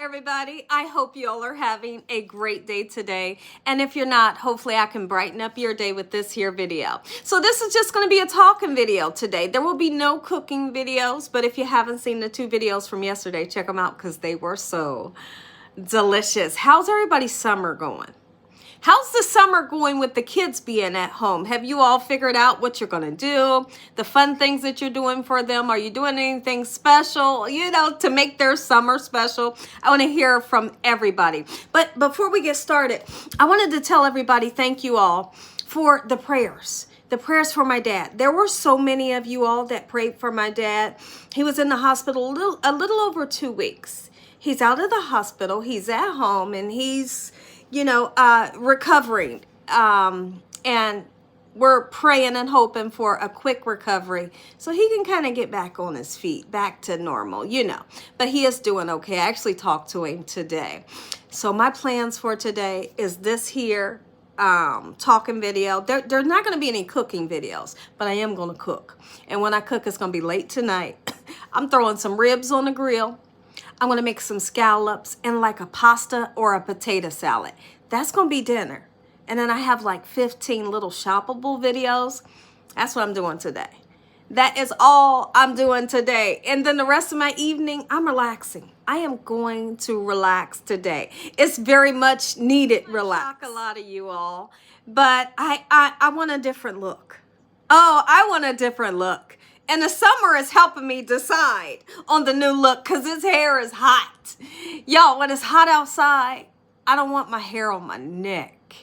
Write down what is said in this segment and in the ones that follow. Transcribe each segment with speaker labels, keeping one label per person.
Speaker 1: everybody. I hope you all are having a great day today. And if you're not, hopefully I can brighten up your day with this here video. So this is just going to be a talking video today. There will be no cooking videos, but if you haven't seen the 2 videos from yesterday, check them out because they were so delicious. How's everybody's summer going? How's the summer going with the kids being at home? Have you all figured out what you're going to do? The fun things that you're doing for them? Are you doing anything special, to make their summer special? I want to hear from everybody. But before we get started, I wanted to tell everybody thank you all for the prayers. The prayers for my dad. There were so many of you all that prayed for my dad. He was in the hospital a little over 2 weeks. He's out of the hospital. He's at home and he's recovering, and we're praying and hoping for a quick recovery so he can kind of get back on his feet, back to normal, but he is doing okay. I actually talked to him today. So my plans for today is this here talking video. There's not going to be any cooking videos, but I am going to cook. And when I cook, it's going to be late tonight. I'm throwing some ribs on the grill. I'm going to make some scallops and like a pasta or a potato salad. That's going to be dinner. And then I have like 15 little shoppable videos. That's what I'm doing today. That is all I'm doing today. And then the rest of my evening, I'm relaxing. I am going to relax today. It's very much needed relax. Shock a lot of you all, but I want a different look. Oh, I want a different look. And the summer is helping me decide on the new look because his hair is hot. Y'all, when it's hot outside, I don't want my hair on my neck.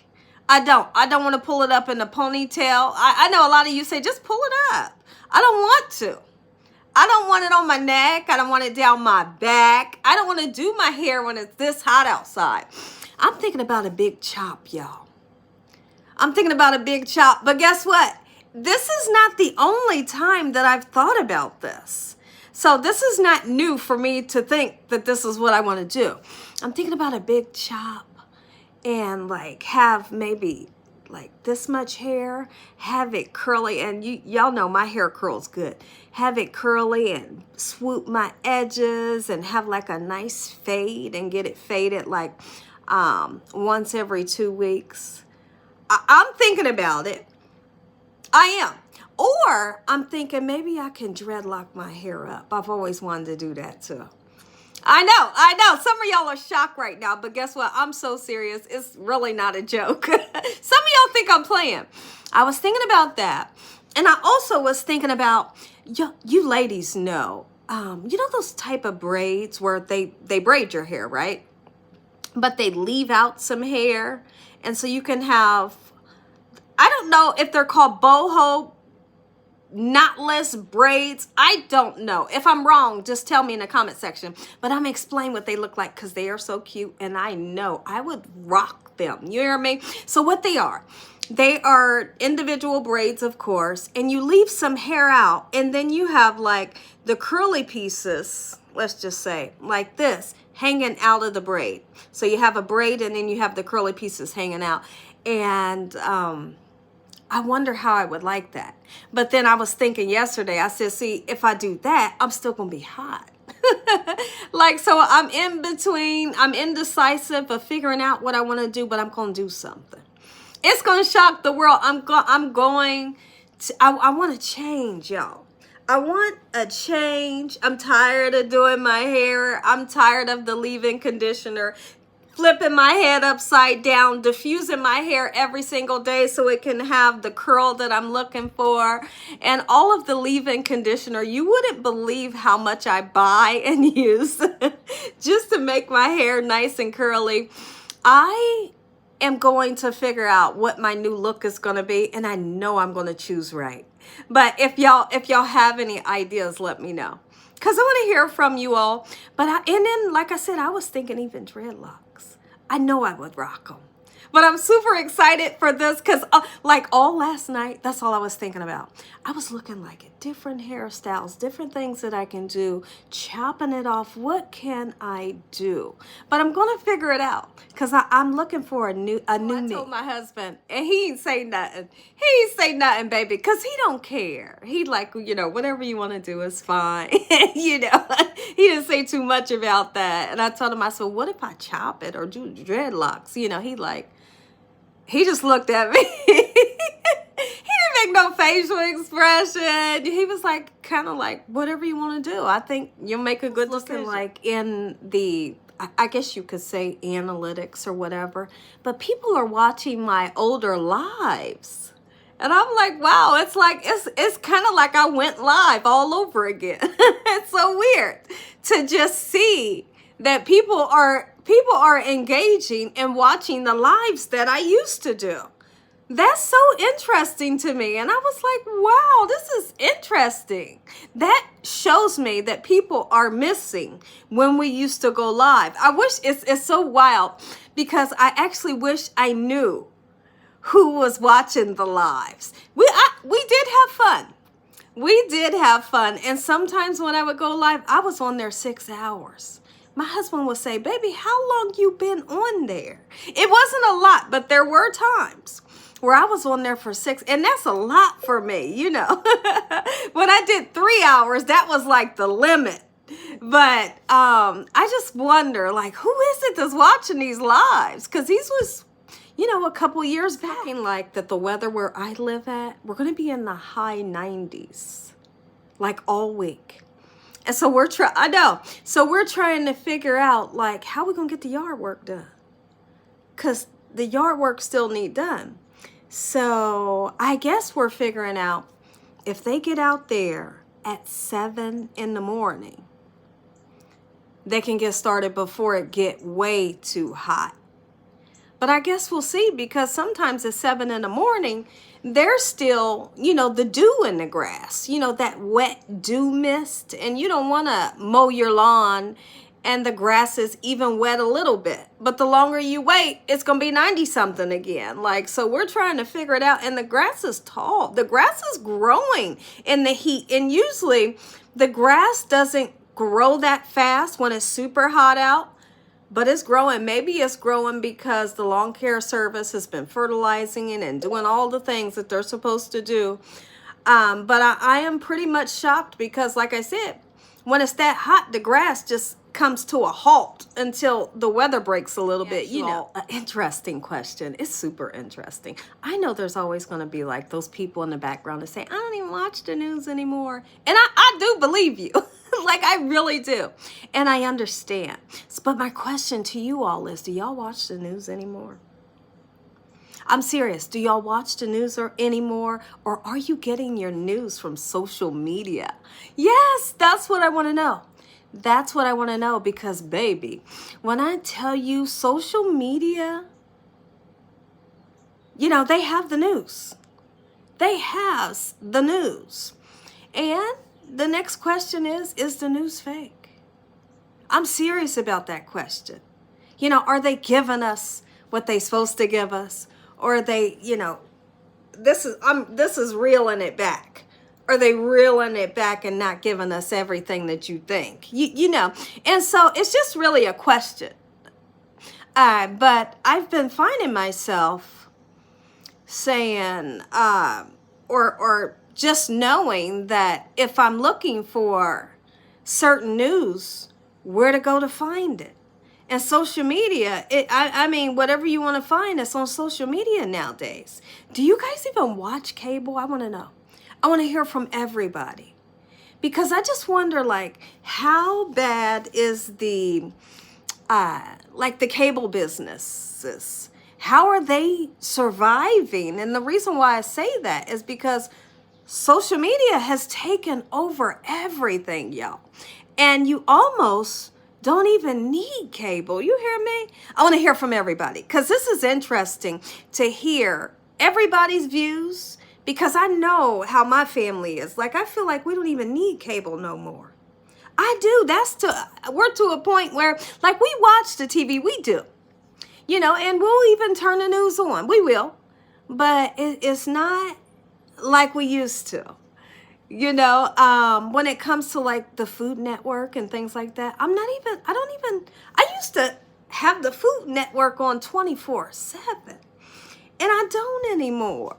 Speaker 1: I don't want to pull it up in a ponytail. I know a lot of you say, just pull it up. I don't want to. I don't want it on my neck. I don't want it down my back. I don't want to do my hair when it's this hot outside. I'm thinking about a big chop, y'all. I'm thinking about a big chop. But guess what? This is not the only time that I've thought about this. So this is not new for me to think that this is what I want to do. I'm thinking about a big chop and like have maybe like this much hair, have it curly, and y'all know my hair curls good. Have it curly and swoop my edges and have like a nice fade and get it faded like once every 2 weeks. I'm thinking about it. I am. Or I'm thinking maybe I can dreadlock my hair up. I've always wanted to do that too. I know. Some of y'all are shocked right now, but guess what? I'm so serious. It's really not a joke. Some of y'all think I'm playing. I was thinking about that. And I also was thinking about, you ladies know, those type of braids where they braid your hair, right? But they leave out some hair. And so you can have, I don't know if they're called boho knotless braids. I don't know. If I'm wrong, just tell me in the comment section. But I'm going to explain what they look like because they are so cute. And I know I would rock them. You hear me? So what they are individual braids, of course. And you leave some hair out. And then you have like the curly pieces, let's just say, like this, hanging out of the braid. So you have a braid and then you have the curly pieces hanging out. And I wonder how I would like that. But then I was thinking yesterday, I said, see, if I do that, I'm still going to be hot. So I'm in between. I'm indecisive of figuring out what I want to do, but I'm going to do something. It's going to shock the world. I want to change, y'all. I want a change. I'm tired of doing my hair. I'm tired of the leave-in conditioner. Flipping my head upside down, diffusing my hair every single day so it can have the curl that I'm looking for. And all of the leave-in conditioner, you wouldn't believe how much I buy and use just to make my hair nice and curly. I am going to figure out what my new look is going to be, and I know I'm going to choose right. But if y'all have any ideas, let me know. Because I want to hear from you all. And then, like I said, I was thinking even dreadlocks. I know I would rock them. But I'm super excited for this because, like, all last night, that's all I was thinking about. I was looking like at different hairstyles, different things that I can do, chopping it off. What can I do? But I'm gonna figure it out because I'm looking for a new I told my husband, and he ain't say nothing. He ain't say nothing, baby, because he don't care. He like, whatever you want to do is fine. He didn't say too much about that. And I told him, I said, what if I chop it or do dreadlocks? He just looked at me. He didn't make no facial expression. He was like, kind of like, whatever you want to do. I think you'll make a good decision. Like in the, I guess you could say analytics or whatever. But people are watching my older lives. And I'm like, wow, it's kind of like I went live all over again. It's so weird to just see that people are engaging and watching the lives that I used to do. That's so interesting to me. And I was like, wow, this is interesting. That shows me that people are missing when we used to go live. I wish it's so wild because I actually wish I knew who was watching the lives. We did have fun. We did have fun. And sometimes when I would go live, I was on there 6 hours. My husband would say, baby, how long you been on there? It wasn't a lot, but there were times where I was on there for 6, and that's a lot for me, When I did 3 hours, that was like the limit. But I just wonder, like, who is it that's watching these lives? Because these was, a couple years back. Like that the weather where I live at, we're going to be in the high 90s, like all week. And so we're trying to figure out, like, how we going to get the yard work done. Because the yard work still need done. So I guess we're figuring out if they get out there at 7 in the morning, they can get started before it get way too hot. But I guess we'll see, because sometimes at 7 in the morning, there's still, the dew in the grass, that wet dew mist. And you don't want to mow your lawn and the grass is even wet a little bit. But the longer you wait, it's going to be 90 something again. So we're trying to figure it out. And the grass is tall. The grass is growing in the heat. And usually the grass doesn't grow that fast when it's super hot out. But it's growing. Maybe it's growing because the lawn care service has been fertilizing it and doing all the things that they're supposed to do. But I am pretty much shocked because, like I said, when it's that hot, the grass just comes to a halt until the weather breaks a little bit. An interesting question. It's super interesting. I know there's always going to be like those people in the background that say, I don't even watch the news anymore. And I do believe you. Like, I really do. And I understand. But my question to you all is, do y'all watch the news anymore? I'm serious. Do y'all watch the news anymore? Or are you getting your news from social media? Yes, that's what I want to know. That's what I want to know because, baby, when I tell you social media, they have the news. They have the news. And the next question is the news fake? I'm serious about that question. Are they giving us what they're supposed to give us? Or are they, this is reeling it back. Are they reeling it back and not giving us everything that you think? And so it's just really a question. But I've been finding myself saying, or just knowing that if I'm looking for certain news, where to go to find it. And social media, I mean, whatever you want to find, it's on social media nowadays. Do you guys even watch cable? I want to know. I want to hear from everybody. Because I just wonder, like, how bad is the cable businesses? How are they surviving? And the reason why I say that is because social media has taken over everything, y'all. And you almost don't even need cable. You hear me? I want to hear from everybody because this is interesting to hear everybody's views because I know how my family is. Like, I feel like we don't even need cable no more. I do. We're to a point where, like, we watch the TV. We do. You know, and we'll even turn the news on. We will. But it's not like we used to. You know, when it comes to like the Food Network and things like that, I used to have the Food Network on 24/7, and I don't anymore.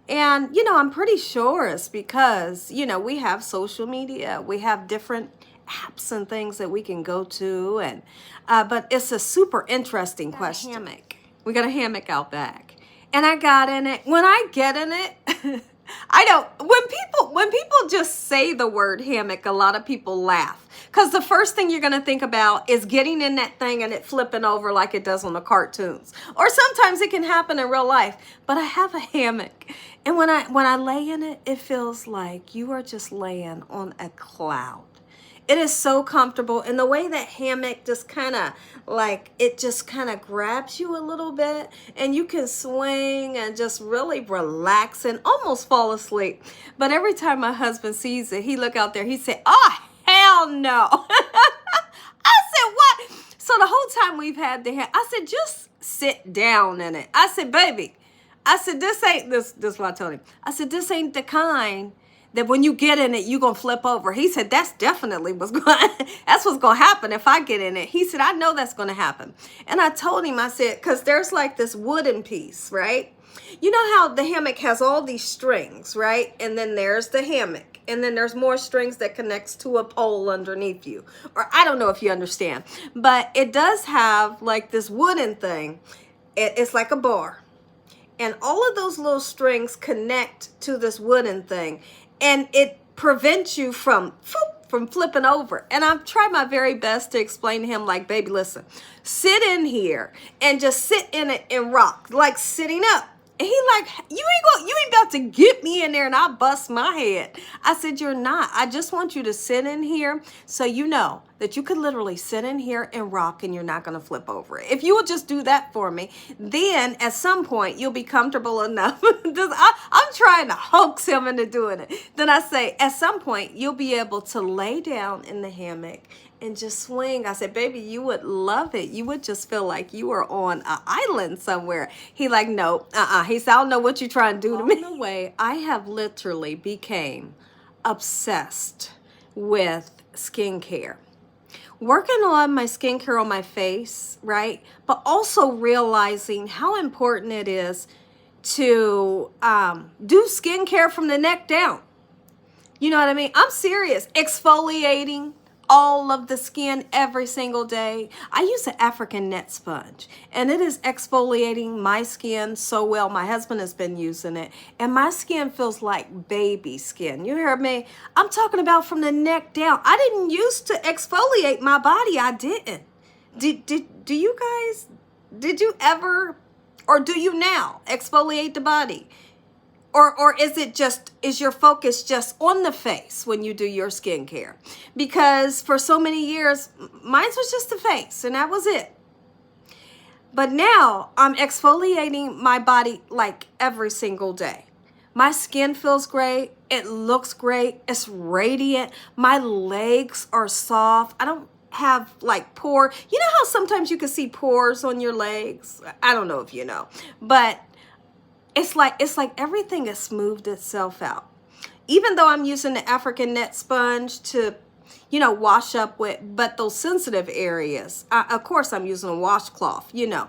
Speaker 1: And, you know, I'm pretty sure it's because, you know, we have social media, we have different apps and things that we can go to. And, but it's a super interesting question. Hammock. We got a hammock out back. And I got in it. When I get in it, I don't, when people just say the word hammock, a lot of people laugh. Because the first thing you're going to think about is getting in that thing and it flipping over like it does on the cartoons. Or sometimes it can happen in real life. But I have a hammock. And when I lay in it, it feels like you are just laying on a cloud. It is so comfortable. And the way that hammock just kind of like, it just kind of grabs you a little bit, and you can swing and just really relax and almost fall asleep. But every time my husband sees it, he look out there, he say, "Oh, hell no." I said, "What?" So the whole time we've had the I said, "Just sit down in it." I said, "Baby," I said, "This ain't this is what I told him. I said, "This ain't the kind that when you get in it, you're going to flip over." He said, "That's definitely what's going that's what's going to happen if I get in it." He said, "I know that's going to happen." And I told him, I said, because there's like this wooden piece, right? You know how the hammock has all these strings, right? And then there's the hammock. And then there's more strings that connects to a pole underneath you. Or I don't know if you understand. But it does have like this wooden thing. It's like a bar. And all of those little strings connect to this wooden thing. And it prevents you from flipping over. And I've tried my very best to explain to him, like, "Baby, listen, sit in here and just sit in it and rock, like sitting up." And he like, you ain't about to get me in there and I'll bust my head." I said, "You're not. I just want you to sit in here so you know that you could literally sit in here and rock and you're not going to flip over it. If you would just do that for me, then at some point you'll be comfortable enough." I'm trying to hoax him into doing it. Then I say, "At some point you'll be able to lay down in the hammock and just swing." I said, "Baby, you would love it. You would just feel like you were on an island somewhere." He like, "No, He said, "I don't know what you're trying to do to me." On the way, I have literally became obsessed with skincare. Working on my skincare on my face, right? But also realizing how important it is to do skincare from the neck down. You know what I mean? I'm serious. Exfoliating all of the skin every single day. I use an African net sponge, and it is exfoliating my skin so well. My husband has been using it, and my skin feels like baby skin. You hear me? I'm talking about from the neck down. I didn't used to exfoliate my body. I didn't. Do you guys, did you ever, or do you now exfoliate the body? Or is your focus just on the face when you do your skincare? Because for so many years, mine was just the face and that was it. But now I'm exfoliating my body like every single day. My skin feels great. It looks great. It's radiant. My legs are soft. I don't have like pore. You know how sometimes you can see pores on your legs? I don't know if you know, but it's like everything has smoothed itself out. Even though I'm using the African net sponge to, you know, wash up with, but those sensitive areas, of course I'm using a washcloth, you know,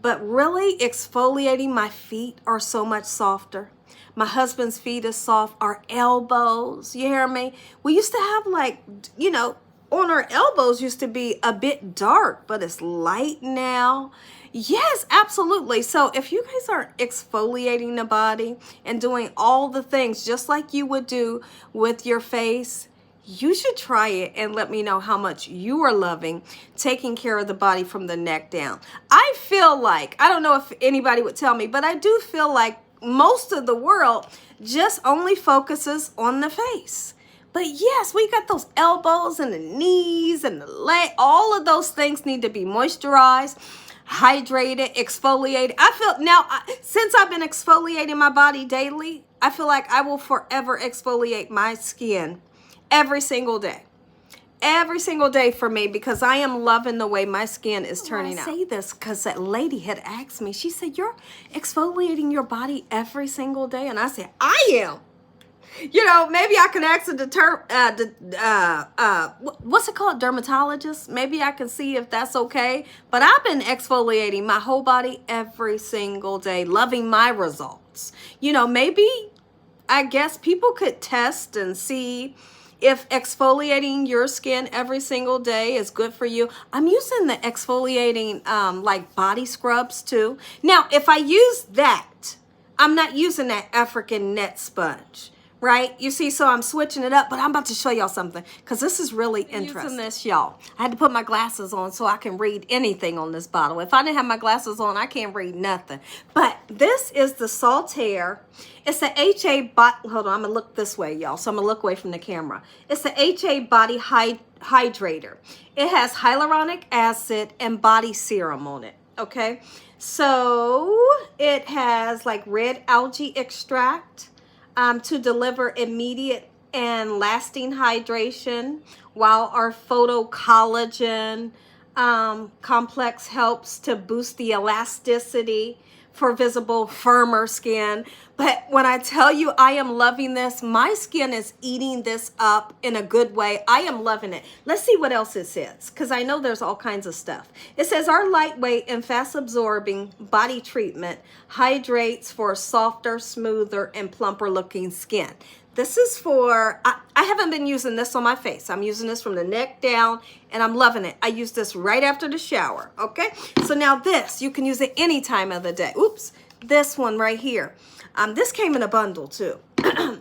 Speaker 1: but really exfoliating my feet are so much softer. My husband's feet is soft, our elbows, you hear me? We used to have like, you know, on our elbows used to be a bit dark, but it's light now. Yes, absolutely. So if you guys are exfoliating the body and doing all the things just like you would do with your face, you should try it and let me know how much you are loving taking care of the body from the neck down. I feel like, I don't know if anybody would tell me, but I do feel like most of the world just only focuses on the face. But yes, we got those elbows and the knees and the leg. All of those things need to be moisturized, hydrated, exfoliated. I feel now, since I've been exfoliating my body daily, I feel like I will forever exfoliate my skin every single day. every single day for me because I am loving the way my skin is turning out. I say this because that lady had asked me, she said, you're exfoliating your body every single day? And I said, I am. You know, maybe I can ask what's it called? Dermatologist. Maybe I can see if that's okay. But I've been exfoliating my whole body every single day, loving my results. You know, maybe, I guess people could test and see if exfoliating your skin every single day is good for you. I'm using the exfoliating like body scrubs too. Now, if I use that, I'm not using that African net sponge. Right? You see, so I'm switching it up, but I'm about to show y'all something because this is really interesting. Using this, y'all. I had to put my glasses on so I can read anything on this bottle. If I didn't have my glasses on, I can't read nothing. But this is the Saltaire. It's the HA body. Hold on, I'm gonna look this way, y'all. So I'm gonna look away from the camera. It's the HA body hydrator. It has hyaluronic acid and body serum on it. Okay, so it has like red algae extract. To deliver immediate and lasting hydration, while our photocollagen complex helps to boost the elasticity for visible, firmer skin. But when I tell you I am loving this, my skin is eating this up in a good way. I am loving it. Let's see what else it says, because I know there's all kinds of stuff. It says our lightweight and fast-absorbing body treatment hydrates for softer, smoother, and plumper looking skin. This is for, I haven't been using this on my face. I'm using this from the neck down, and I'm loving it. I use this right after the shower, okay? So now this, you can use it any time of the day. Oops, this one right here. This came in a bundle too.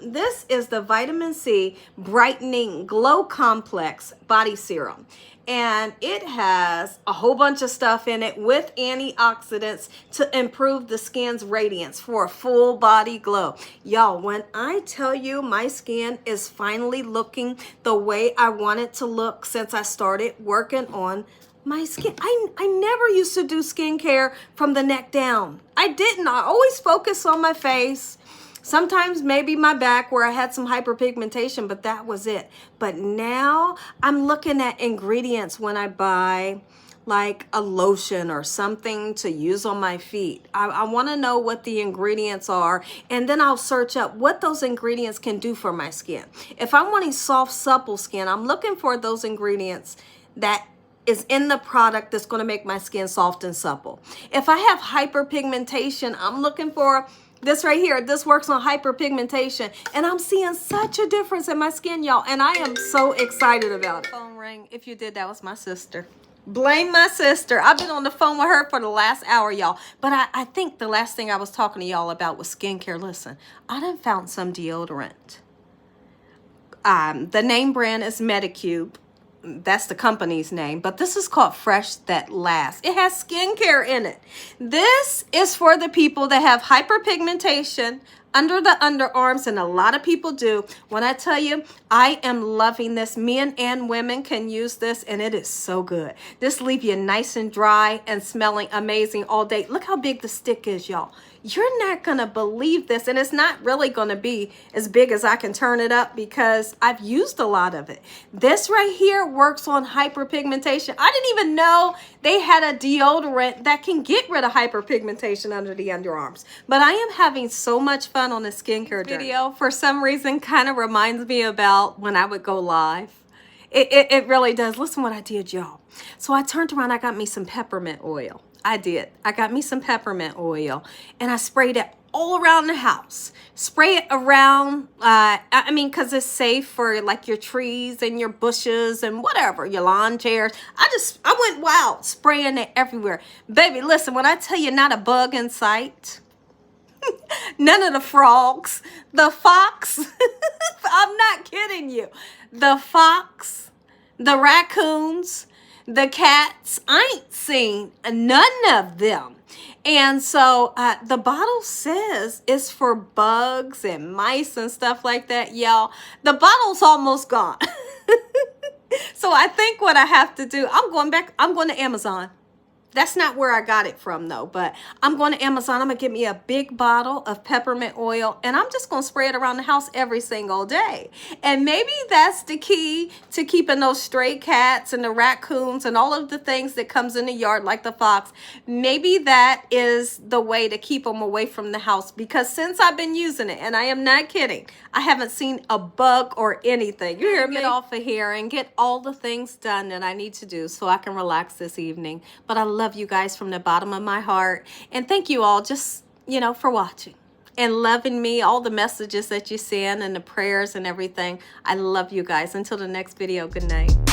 Speaker 1: This is the Vitamin C Brightening Glow Complex Body Serum. And it has a whole bunch of stuff in it with antioxidants to improve the skin's radiance for a full body glow. Y'all, when I tell you my skin is finally looking the way I want it to look since I started working on my skin. I never used to do skincare from the neck down. I didn't. I always focused on my face. Sometimes maybe my back where I had some hyperpigmentation, but that was it. But now I'm looking at ingredients when I buy like a lotion or something to use on my feet. I want to know what the ingredients are, and then I'll search up what those ingredients can do for my skin. If I'm wanting soft, supple skin, I'm looking for those ingredients that is in the product that's going to make my skin soft and supple. If I have hyperpigmentation, I'm looking for this right here. This works on hyperpigmentation, and I'm seeing such a difference in my skin, y'all, and I am so excited about it. Phone rang. If you did, that was my sister. Blame my sister. I've been on the phone with her for the last hour, y'all. But I think the last thing I was talking to y'all about was skincare. Listen, I done found some deodorant. The name brand is Medicube. That's the company's name, but this is called Fresh That Lasts. It has skincare in it. This is for the people that have hyperpigmentation under the underarms, and a lot of people do. When I tell you, I am loving this. Men and women can use this, and it is so good. This leave you nice and dry and smelling amazing all day. Look how big the stick is, y'all. You're not going to believe this, and it's not really going to be as big as I can turn it up because I've used a lot of it. This right here works on hyperpigmentation. I didn't even know they had a deodorant that can get rid of hyperpigmentation under the underarms. But I am having so much fun on the skincare video. For some reason, kind of reminds me about when I would go live. It really does. Listen what I did, y'all. So I turned around, I got me some peppermint oil. I did. I got me some peppermint oil, and I sprayed it all around the house. Spray it around, I mean, because it's safe for like your trees and your bushes and whatever, your lawn chairs. I went wild spraying it everywhere. Baby, listen, when I tell you not a bug in sight, none of the frogs, the fox, I'm not kidding you. The fox, the raccoons, the cats, I ain't seen none of them. And so the bottle says it's for bugs and mice and stuff like that, y'all. The bottle's almost gone. So I think what I have to do, I'm going to Amazon. That's not where I got it from though, but I'm going to Amazon. I'm going to get me a big bottle of peppermint oil and I'm just going to spray it around the house every single day. And maybe that's the key to keeping those stray cats and the raccoons and all of the things that comes in the yard like the fox. Maybe that is the way to keep them away from the house, because since I've been using it, and I am not kidding, I haven't seen a bug or anything. You hear me? Get off of here and get all the things done that I need to do so I can relax this evening. But I love you guys from the bottom of my heart. And thank you all just, for watching and loving me, all the messages that you send and the prayers and everything. I love you guys. Until the next video, good night.